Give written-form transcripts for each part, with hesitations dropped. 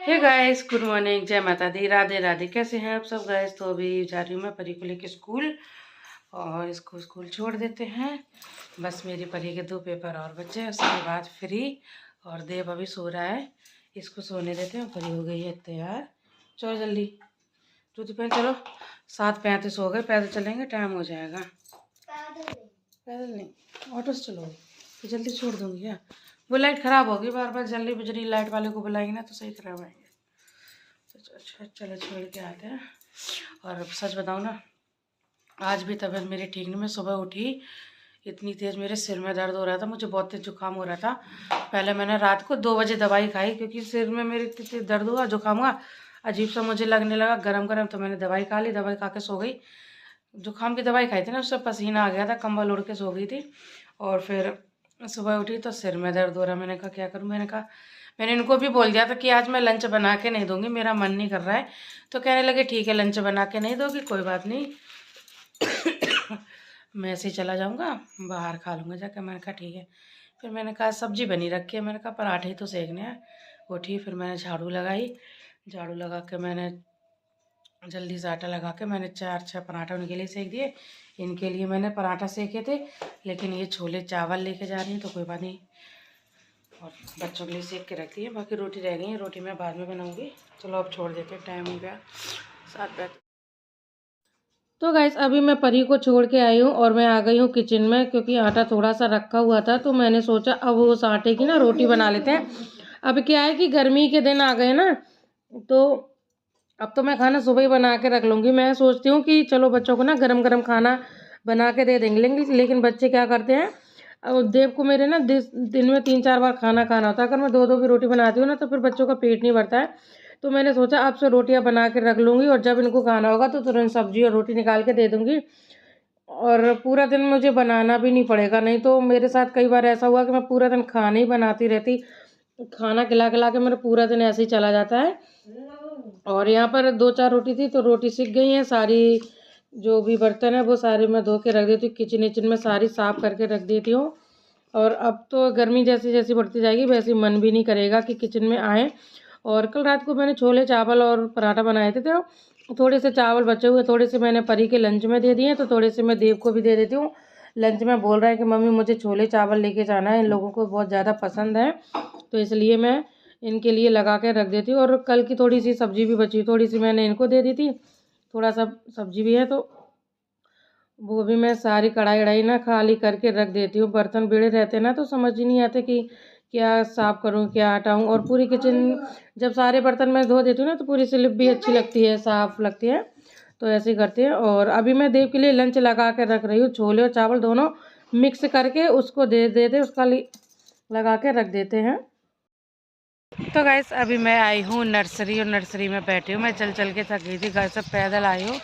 Hey guys, good morning, जय माता दी, राधे राधे। कैसे हैं आप सब गाइस? तो अभी जा रही हूँ मैं परी को लेके स्कूल और इसको स्कूल छोड़ देते हैं। बस मेरी परी के 2 पेपर और बच्चे हैं, उसके बाद फ्री। और देव अभी सो रहा है, इसको सोने देते हैं। परी हो गई है तैयार। चलो जल्दी जूती पहन, चलो। 7:35 हो गए, पैदल चलेंगे, टाइम हो जाएगा। पैदल नहीं, ऑटो से चलोगे तो जल्दी छोड़ दूँगी क्या? वो लाइट ख़राब होगी, बार बार जल्दी बिजली लाइट वाले को बुलाएंगे ना तो सही खराब आएंगे। तो अच्छा चलो छोड़ के आते हैं। और सच बताऊँ ना, आज भी तबीयत मेरी ठीक नहीं। मैं सुबह उठी, इतनी तेज़ मेरे सिर में दर्द हो रहा था, मुझे बहुत तेज़ जुकाम हो रहा था। पहले मैंने रात को 2 बजे दवाई खाई क्योंकि सिर में मेरे इतनी तेज़ दर्द हुआ, जुकाम हुआ, अजीब सा मुझे लगने लगा गरम गरम। तो मैंने दवाई खा ली, दवाई खा के सो गई। जुकाम की दवाई खाई थी ना, उससे पसीना आ गया था, कंबल ओढ़ के सो गई थी। और फिर सुबह उठी तो सिर में दर्द हो रहा। मैंने कहा क्या करूं? मैंने इनको भी बोल दिया था कि आज मैं लंच बना के नहीं दूंगी, मेरा मन नहीं कर रहा है। तो कहने लगे ठीक है, लंच बना के नहीं दोगी, कोई बात नहीं। मैं ऐसे ही चला जाऊंगा, बाहर खा लूँगा जाकर। मैंने कहा ठीक है। फिर मैंने कहा सब्जी बनी रखी है, मैंने कहा पराठे ही तो सेकने हैं। उठी, फिर मैंने झाड़ू लगाई। झाड़ू लगा के मैंने जल्दी से आटा लगा के मैंने 4-6 पराठा उनके लिए सेक दिए। इनके लिए मैंने पराठा सेके थे, लेकिन ये छोले चावल लेके जा रही हैं तो कोई बात नहीं। और बच्चों के लिए सेक के रख दिए, बाकी रोटी रह गई है, रोटी मैं बाद में बनाऊंगी। चलो अब छोड़ देते, टाइम हो गया 7 बजे। तो गाइस अभी मैं परी को छोड़ के आई हूँ और मैं आ गई हूँ किचन में, क्योंकि आटा थोड़ा सा रखा हुआ था। तो मैंने सोचा अब उस आटे की ना रोटी बना लेते हैं। अब क्या है कि गर्मी के दिन आ गए ना, तो अब तो मैं खाना सुबह ही बना के रख लूँगी। मैं सोचती हूँ कि चलो बच्चों को ना गरम गरम खाना बना के दे देंगे, लेकिन बच्चे क्या करते हैं, और देव को मेरे ना दिन में 3-4 बार खाना खाना होता है। अगर मैं 2-2 भी रोटी बनाती हूँ ना तो फिर बच्चों का पेट नहीं भरता है। तो मैंने सोचा अब से रोटियाँ बना के रख लूँगी और जब इनको खाना होगा तो तुरंत सब्जी और रोटी निकाल के दे दूँगी। और पूरा दिन मुझे बनाना भी नहीं पड़ेगा। नहीं तो मेरे साथ कई बार ऐसा हुआ कि मैं पूरा दिन खाना ही बनाती रहती, खाना खिला खिला के मेरा पूरा दिन ऐसे ही चला जाता है। और यहाँ पर 2-4 रोटी थी तो रोटी सिक गई हैं सारी। जो भी बर्तन है वो सारे मैं धो के रख देती हूँ, किचन में सारी साफ़ करके रख देती हूँ। और अब तो गर्मी जैसी जैसी बढ़ती जाएगी वैसे मन भी नहीं करेगा कि किचन में आए। और कल रात को मैंने छोले चावल और पराठा बनाए थे, तो थोड़े से चावल बचे हुए, थोड़े से मैंने परी के लंच में दे दिए, तो थोड़े से मैं देव को भी दे देती हूँ। लंच में बोल रहा है कि मम्मी मुझे छोले चावल लेके जाना है, इन लोगों को बहुत ज़्यादा पसंद है, तो इसलिए मैं इनके लिए लगा के रख देती हूँ। और कल की थोड़ी सी सब्जी भी बची, थोड़ी सी मैंने इनको दे दी थी, थोड़ा सा सब्जी भी है, तो वो भी मैं सारी कढ़ाई वढ़ाई ना खाली करके रख देती हूँ। बर्तन भिड़े रहते हैं ना तो समझ ही नहीं आते कि क्या साफ़ करूँ क्या हटाऊँ। और पूरी किचन जब सारे बर्तन मैं धो देती हूँ ना तो पूरी स्लिप भी अच्छी लगती है, साफ़ लगती है, तो ऐसे ही करते हैं। और अभी मैं देव के लिए लंच लगा के रख रही हूँ, छोले और चावल दोनों मिक्स करके उसको दे देते, उसका लगा के रख देते हैं। तो गाइस अभी मैं आई हूँ नर्सरी, और नर्सरी में बैठी हूँ। मैं चल चल के थक गई थी, घर से पैदल आई हूँ।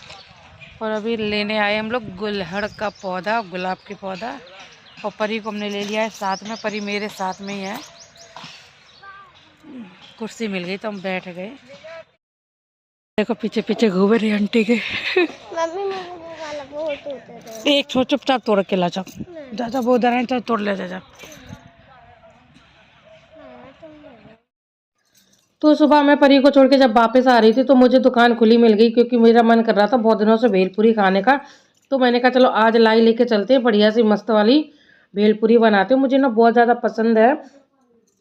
और अभी लेने आए हम लोग गुलहड़ का पौधा, गुलाब के पौधा। और परी को हमने ले लिया है साथ में, परी मेरे साथ में ही है। कुर्सी मिल गई तो हम बैठ गए। देखो पीछे पीछे घूम रही आंटी के। एक छोड़, चुपचाप तोड़ के ला जाओ, जा जा, वो उधर है, तोड़ ले जा। तो सुबह मैं परी को छोड़ के जब वापस आ रही थी तो मुझे दुकान खुली मिल गई, क्योंकि मेरा मन कर रहा था बहुत दिनों से भेलपूरी खाने का। तो मैंने कहा चलो आज लाई लेके चलते हैं, बढ़िया सी मस्त वाली भेलपूरी बनाते हैं, मुझे ना बहुत ज़्यादा पसंद है।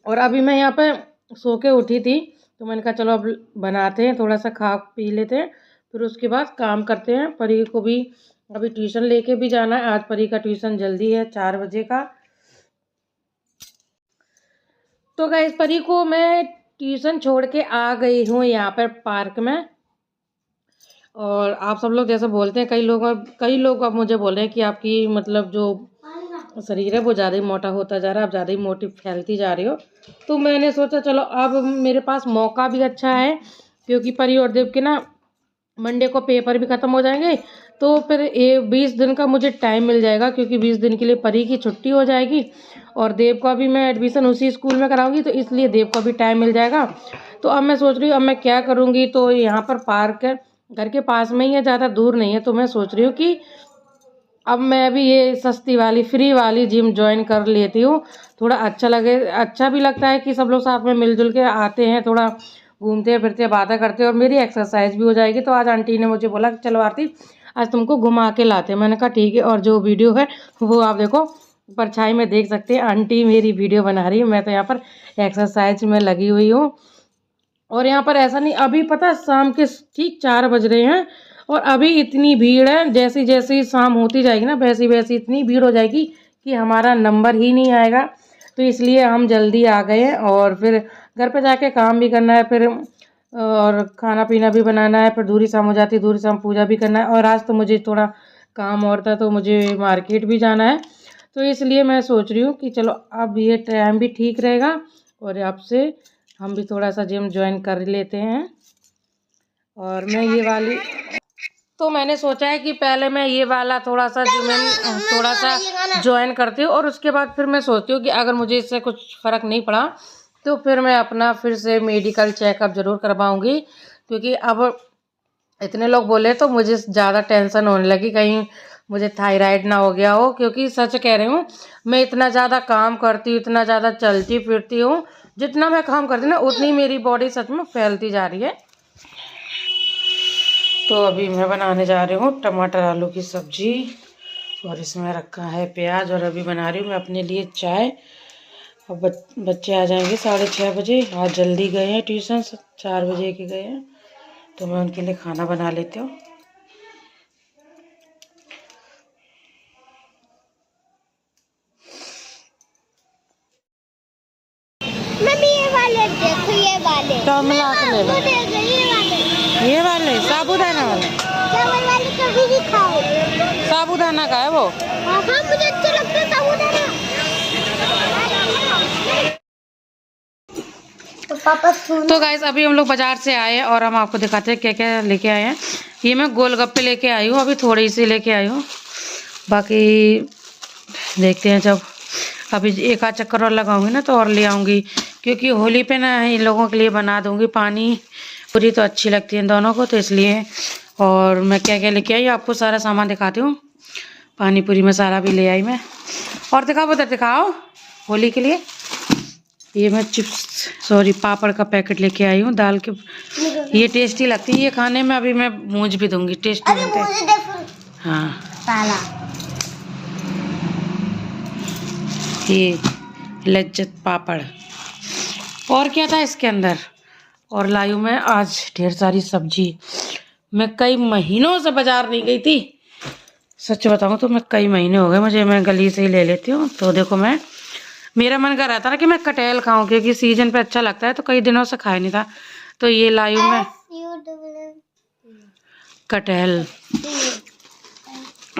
और अभी मैं यहाँ पे सो के उठी थी तो मैंने कहा चलो अब बनाते हैं, थोड़ा सा खा पी लेते हैं, फिर उसके बाद काम करते हैं। परी को भी अभी ट्यूशन लेके भी जाना है, आज परी का ट्यूशन जल्दी है 4 बजे का। तो गाइस परी को मैं ट्यूशन छोड़ के आ गई हूँ यहाँ पर पार्क में। और आप सब लोग जैसे बोलते हैं, कई लोग अब मुझे बोल रहे हैं कि आपकी मतलब जो शरीर है वो ज़्यादा ही मोटा होता जा रहा है, आप ज़्यादा ही मोटी फैलती जा रही हो। तो मैंने सोचा चलो अब मेरे पास मौका भी अच्छा है, क्योंकि परी और देव के ना मंडे को पेपर भी ख़त्म हो जाएंगे, तो फिर ये 20 दिन का मुझे टाइम मिल जाएगा, क्योंकि 20 दिन के लिए परी की छुट्टी हो जाएगी। और देव का भी मैं एडमिशन उसी स्कूल में कराऊंगी, तो इसलिए देव को भी टाइम मिल जाएगा। तो अब मैं सोच रही हूँ अब मैं क्या करूँगी, तो यहाँ पर पार्क है घर के पास में ही है, ज़्यादा दूर नहीं है। तो मैं सोच रही हूँ कि अब मैं भी ये सस्ती वाली फ्री वाली जिम ज्वाइन कर लेती हूँ, थोड़ा अच्छा लगे, अच्छा भी लगता है कि सब लोग साथ में मिलजुल के आते हैं, थोड़ा घूमते फिरते बातें करते और मेरी एक्सरसाइज भी हो जाएगी। तो आज आंटी ने मुझे बोला कि चलो आरती आज तुमको घुमा के लाते। मैंने कहा ठीक है। और जो वीडियो है वो आप देखो परछाई में देख सकते हैं, आंटी मेरी वीडियो बना रही है, मैं तो यहाँ पर एक्सरसाइज में लगी हुई हूँ। और यहाँ पर ऐसा नहीं, अभी पता शाम के ठीक 4 बज रहे हैं और अभी इतनी भीड़ है। जैसी जैसी शाम होती जाएगी ना वैसी वैसी इतनी भीड़ हो जाएगी कि हमारा नंबर ही नहीं आएगा। तो इसलिए हम जल्दी आ गए हैं और फिर घर पे जाके काम भी करना है, फिर और खाना पीना भी बनाना है, फिर दूरी शाम हो जाती है, दूरी शाम पूजा भी करना है। और आज तो मुझे थोड़ा काम और था तो मुझे मार्केट भी जाना है। तो इसलिए मैं सोच रही हूँ कि चलो अब ये टाइम भी ठीक रहेगा और आपसे हम भी थोड़ा सा जिम ज्वाइन कर लेते हैं। और मैं ये वाली तो मैंने सोचा है कि पहले मैं ये वाला थोड़ा सा जिम थोड़ा सा ज्वाइन करती हूँ और उसके बाद फिर मैं सोचती हूँ कि अगर मुझे इससे कुछ फ़र्क नहीं पड़ा तो फिर मैं अपना फिर से मेडिकल चेकअप ज़रूर करवाऊँगी। क्योंकि अब इतने लोग बोले तो मुझे ज़्यादा टेंशन होने लगी कहीं मुझे थायराइड ना हो गया हो। क्योंकि सच कह रही हूँ, मैं इतना ज़्यादा काम करती हूँ, इतना ज़्यादा चलती फिरती हूँ, जितना मैं काम करती हूँ ना उतनी मेरी बॉडी सच में फैलती जा रही है। तो अभी मैं बनाने जा रही हूँ टमाटर आलू की सब्जी और इसमें रखा है प्याज और अभी बना रही हूँ मैं अपने लिए चाय। अब बच्चे आ जाएंगे 6:30 बजे, आज जल्दी गए हैं ट्यूशन, 4 बजे के गए हैं, तो मैं उनके लिए खाना बना लेती हूँ। ये वाले देखो, ये वाले तो मिला के ले लो। ये वाले साबूदाना वाले, चावल वाले कभी नहीं खाओ। साबूदाना का है वो। हाँ मुझे अच्छा लगता है साबूदाना। तो पापा तो गाइस अभी हम लोग बाजार से आए हैं और हम आपको दिखाते हैं क्या क्या लेके आए हैं। ये मैं गोलगप्पे लेके आई हूँ, अभी थोड़ी सी लेके आई हूँ, बाकी देखते हैं जब अभी एक आध चक्कर और लगाऊंगी ना तो और ले आऊँगी। क्योंकि होली पे ना इन लोगों के लिए बना दूँगी पानी पूरी, तो अच्छी लगती है इन दोनों को, तो इसलिए। और मैं क्या क्या लेके आई आपको सारा सामान दिखाती हूँ। पानी पूरी मसाला भी ले आई मैं। और दिखाओ उधर दिखाओ होली के लिए। ये मैं पापड़ का पैकेट लेके आई हूँ दाल के, ये टेस्टी लगती है ये खाने में। अभी मैं मूंज भी दूंगी, टेस्टी बनते हैं। हाँ ये लज्जत पापड़। और क्या था इसके अंदर, और लाई हूँ मैं आज ढेर सारी सब्जी। मैं कई महीनों से बाजार नहीं गई थी, सच बताऊँ तो मैं कई महीने हो गए मुझे, मैं गली से ही ले लेती हूँ। तो देखो मेरा मन कर रहा था ना कि मैं कटहल खाऊं क्योंकि सीजन पे अच्छा लगता है, तो कई दिनों से खाया नहीं था। तो ये लाई हूँ मैं कटहल,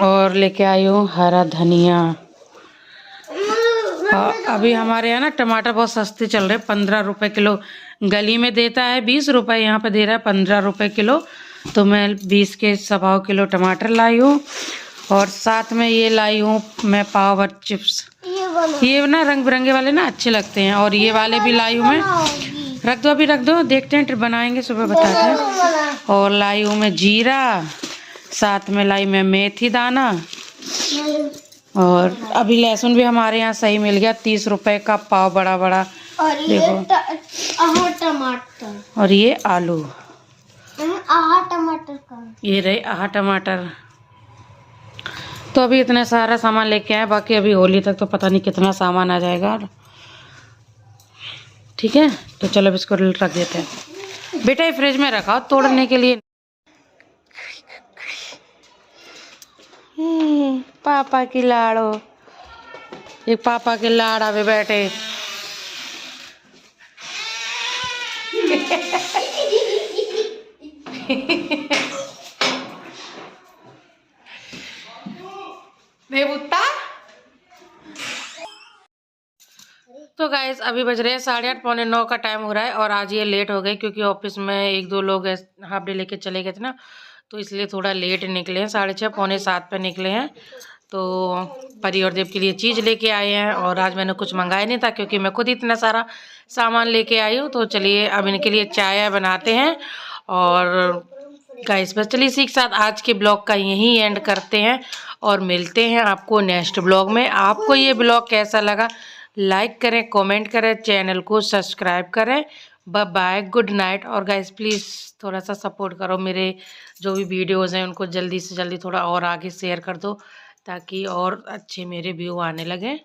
और लेके आई हूँ हरा धनिया। अभी हमारे यहाँ ना टमाटर बहुत सस्ते चल रहे हैं, 15 रुपए किलो। गली में देता है 20 रुपए, यहाँ पे दे रहा है 15 रुपए किलो। तो मैं 20 के 1.25 किलो टमाटर लाई हूँ। और साथ में ये लाई हूँ मैं पावर चिप्स, ये ना रंग बिरंगे वाले ना अच्छे लगते हैं। और ये वाले भी लाई हूँ मैं, रख दो अभी रख दो, देखते हैं बनाएंगे सुबह बताते हैं। और लाई हूँ मैं जीरा, साथ में लाई मैं मेथी दाना। और अभी लहसुन भी हमारे यहाँ सही मिल गया, 30 रुपए का पाव बड़ा बड़ा। और ये टमाटर, और ये आलू, टमाटर का, ये रहे टमाटर। तो अभी इतना सारा सामान लेके आए, बाकी अभी होली तक तो पता नहीं कितना सामान आ जाएगा। ठीक है तो चलो इसको रख देते हैं। बेटा ये फ्रिज में रखा तोड़ने के लिए। पापा की लाड़ो, एक पापा के लाड़ आवे बैठे। तो गाइस अभी बज रहे हैं 8:30 पौने 9 का टाइम हो रहा है। और आज ये लेट हो गए क्योंकि ऑफिस में 1-2 लोग हाफ डे लेके चले गए थे ना, तो इसलिए थोड़ा लेट निकले हैं। 6:30 पौने 7 पे निकले हैं। तो परी और देव के लिए चीज़ लेके आए हैं और आज मैंने कुछ मंगाया नहीं था क्योंकि मैं खुद इतना सारा सामान लेके आई हूँ। तो चलिए अब इनके लिए चाय बनाते हैं। और गाइस बस चलिए इसी के साथ आज के ब्लॉग का यहीं एंड करते हैं और मिलते हैं आपको नेक्स्ट ब्लॉग में। आपको ये ब्लॉग कैसा लगा लाइक करें, कमेंट करें, चैनल को सब्सक्राइब करें। Bye bye, good night. और गाइस प्लीज़ थोड़ा सा सपोर्ट करो, मेरे जो भी वीडियोज़ हैं उनको जल्दी से जल्दी थोड़ा और आगे शेयर कर दो ताकि और अच्छे मेरे व्यू आने लगे।